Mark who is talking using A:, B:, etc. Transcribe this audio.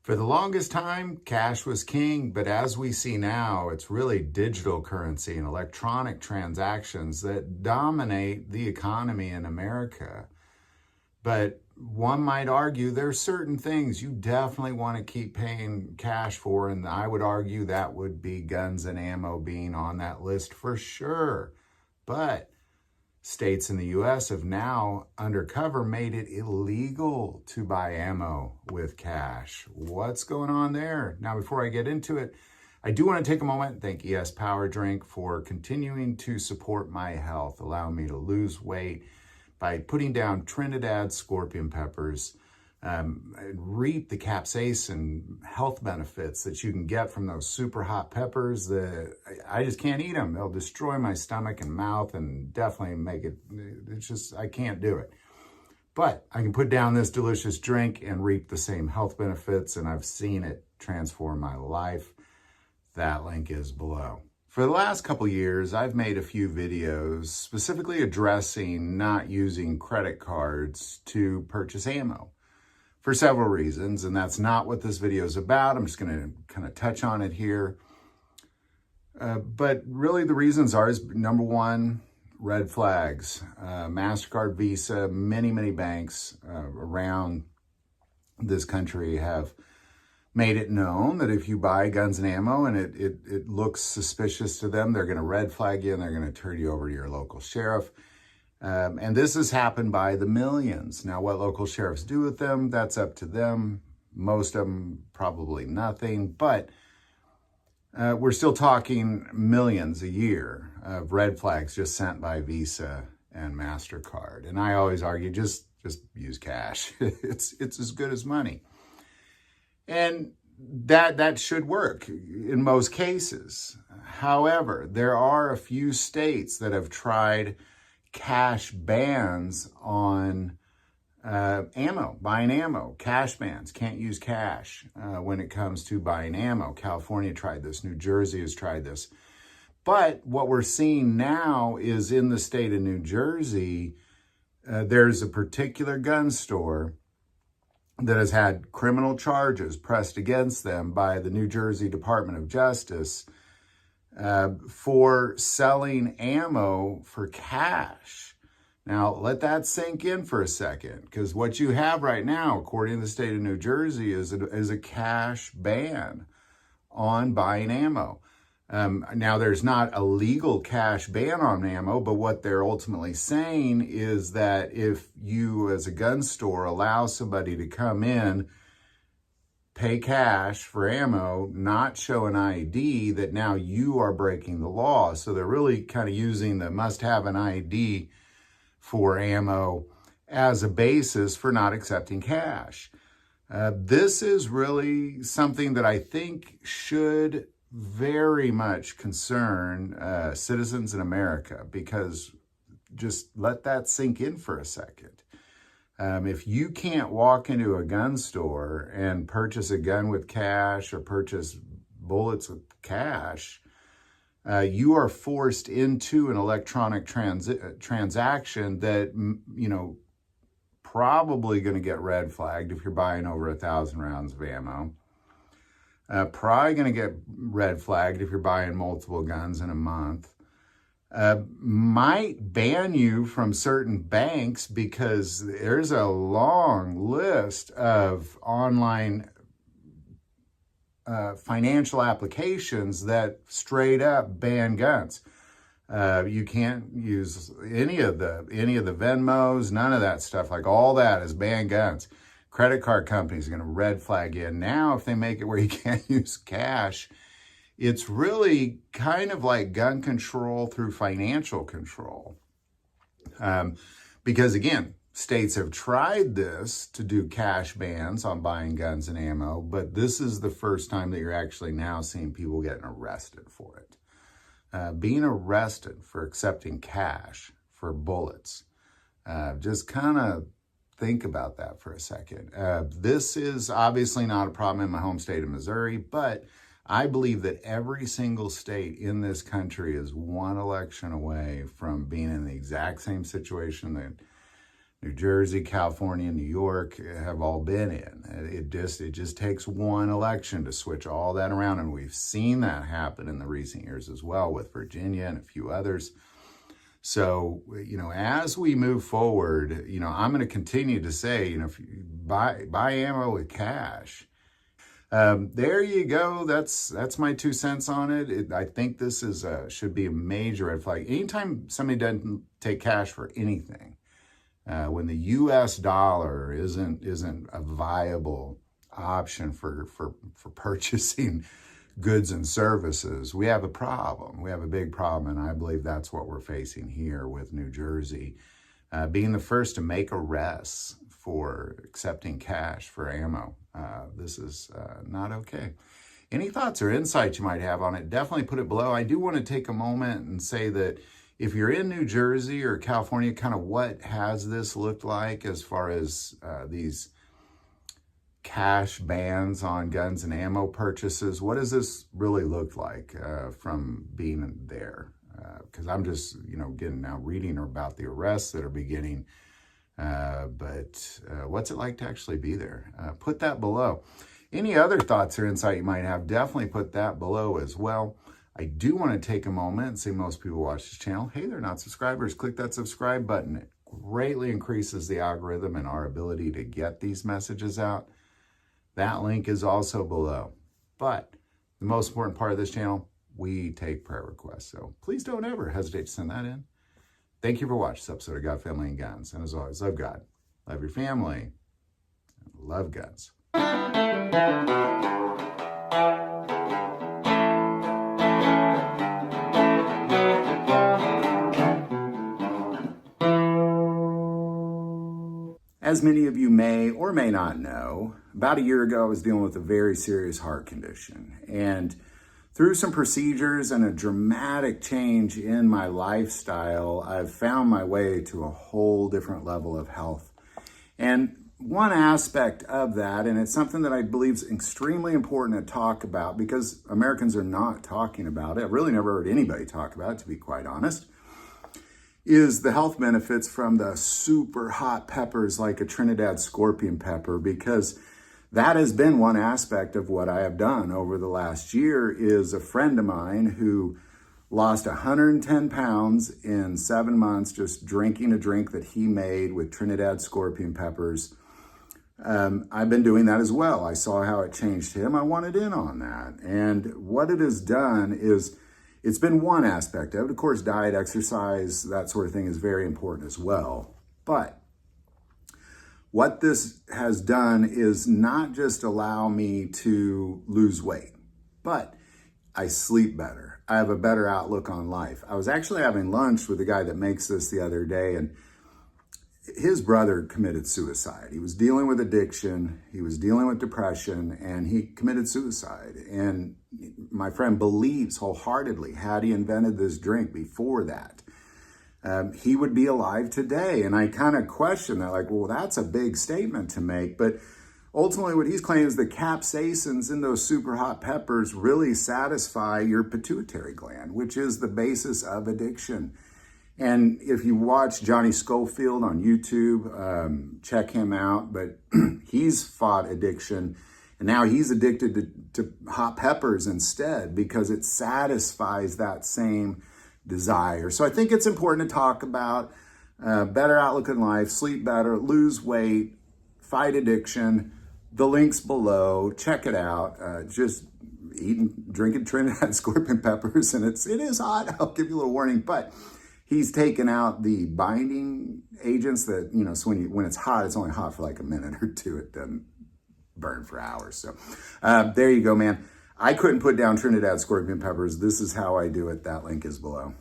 A: For the longest time, cash was king, but as we see now, it's really digital currency and electronic transactions that dominate the economy in America. But one might argue there's certain things you definitely want to keep paying cash for, and I would argue that would be guns and ammo being on that list for sure. But states in the U.S. have now, undercover, made it illegal to buy ammo with cash. What's going on there? Now, before I get into it, I do want to take a moment and thank ES Power Drink for continuing to support my health, allowing me to lose weight by putting down Trinidad scorpion peppers, and reap the capsaicin health benefits that you can get from those super hot peppers that I just can't eat them. They'll destroy my stomach and mouth and definitely make it, it's just, I can't do it. But I can put down this delicious drink and reap the same health benefits, and I've seen it transform my life. That link is below. For the last couple years, I've made a few videos specifically addressing not using credit cards to purchase ammo for several reasons, and that's not what this video is about. I'm just going to kind of touch on it here. But really the reasons are, number one, red flags. MasterCard, Visa, many banks around this country have made it known that if you buy guns and ammo and it looks suspicious to them, they're going to red flag you and they're going to turn you over to your local sheriff. And this has happened by the millions. Now, what local sheriffs do with them, that's up to them. Most of them, probably nothing. But we're still talking millions a year of red flags just sent by Visa and MasterCard. And I always argue, just use cash. It's as good as money. And that should work in most cases. However, there are a few states that have tried cash bans on ammo, buying ammo, cash bans. Can't use cash when it comes to buying ammo. California tried this. New Jersey has tried this. But what we're seeing now is in the state of New Jersey, there's a particular gun store that has had criminal charges pressed against them by the New Jersey Department of Justice for selling ammo for cash. Now, let that sink in for a second, because what you have right now, according to the state of New Jersey, is a cash ban on buying ammo. Now, there's not a legal cash ban on ammo, but what they're ultimately saying is that if you, as a gun store, allow somebody to come in, pay cash for ammo, not show an ID, that now you are breaking the law. So they're really kind of using the must have an ID for ammo as a basis for not accepting cash. This is really something that I think should very much concern citizens in America, because just let that sink in for a second. If you can't walk into a gun store and purchase a gun with cash or purchase bullets with cash, you are forced into an electronic transaction that, probably going to get red flagged if you're buying over 1,000 rounds of ammo. Probably going to get red flagged if you're buying multiple guns in a month. Might ban you from certain banks because there's a long list of online financial applications that straight up ban guns. You can't use any of the Venmos, none of that stuff. Like, all that is ban guns. Credit card companies are going to red flag you. And now if they make it where you can't use cash, it's really kind of like gun control through financial control. Because again, states have tried this to do cash bans on buying guns and ammo, but this is the first time that you're actually now seeing people getting arrested for it. Being arrested for accepting cash for bullets. Just kind of think about that for a second. This is obviously not a problem in my home state of Missouri, but I believe that every single state in this country is one election away from being in the exact same situation New Jersey, California, New York have all been in. It just takes one election to switch all that around, and we've seen that happen in the recent years as well with Virginia and a few others. So, as we move forward, I'm going to continue to say, if you buy ammo with cash. There you go. That's my 2 cents on it. I think this should be a major red flag. Anytime somebody doesn't take cash for anything, when the U.S. dollar isn't a viable option for purchasing goods and services, we have a problem. We have a big problem, and I believe that's what we're facing here with New Jersey, being the first to make arrests for accepting cash for ammo. This is not okay. Any thoughts or insights you might have on it, definitely put it below. I do want to take a moment and say that if you're in New Jersey or California, kind of what has this looked like as far as these cash bans on guns and ammo purchases? What does this really look like from being there? Because I'm just, getting now reading about the arrests that are beginning. But what's it like to actually be there? Put that below. Any other thoughts or insight you might have, definitely put that below as well. I do want to take a moment and say most people watch this channel. Hey, they're not subscribers. Click that subscribe button. It greatly increases the algorithm and our ability to get these messages out. That link is also below. But the most important part of this channel, we take prayer requests. So please don't ever hesitate to send that in. Thank you for watching this episode of God, Family, and Guns. And as always, love God, love your family, and love guns. As many of you may or may not know, about a year ago, I was dealing with a very serious heart condition. And through some procedures and a dramatic change in my lifestyle, I've found my way to a whole different level of health. And one aspect of that, and it's something that I believe is extremely important to talk about because Americans are not talking about it. I've really never heard anybody talk about it, to be quite honest, is the health benefits from the super hot peppers like a Trinidad scorpion pepper, because that has been one aspect of what I have done over the last year. Is a friend of mine who lost 110 pounds in 7 months just drinking a drink that he made with Trinidad scorpion peppers. I've been doing that as well. I saw how it changed him. I wanted in on that. And what it has done is it's been one aspect of it. Of course, diet, exercise, that sort of thing is very important as well. But what this has done is not just allow me to lose weight, but I sleep better. I have a better outlook on life. I was actually having lunch with a guy that makes this the other day, and his brother committed suicide. He was dealing with addiction, he was dealing with depression, and he committed suicide. And my friend believes wholeheartedly, had he invented this drink before that, he would be alive today. And I kind of question that, like, well, that's a big statement to make. But ultimately what he's claiming is the capsaicins in those super hot peppers really satisfy your pituitary gland, which is the basis of addiction. And if you watch Johnny Schofield on YouTube, check him out. But he's fought addiction, and now he's addicted to hot peppers instead because it satisfies that same desire. So I think it's important to talk about better outlook in life, sleep better, lose weight, fight addiction. The link's below. Check it out. Just drinking Trinidad scorpion peppers, and it is hot. I'll give you a little warning, but he's taken out the binding agents that, so when it's hot, it's only hot for like a minute or two. It doesn't burn for hours. So there you go, man. I couldn't put down Trinidad scorpion peppers. This is how I do it. That link is below.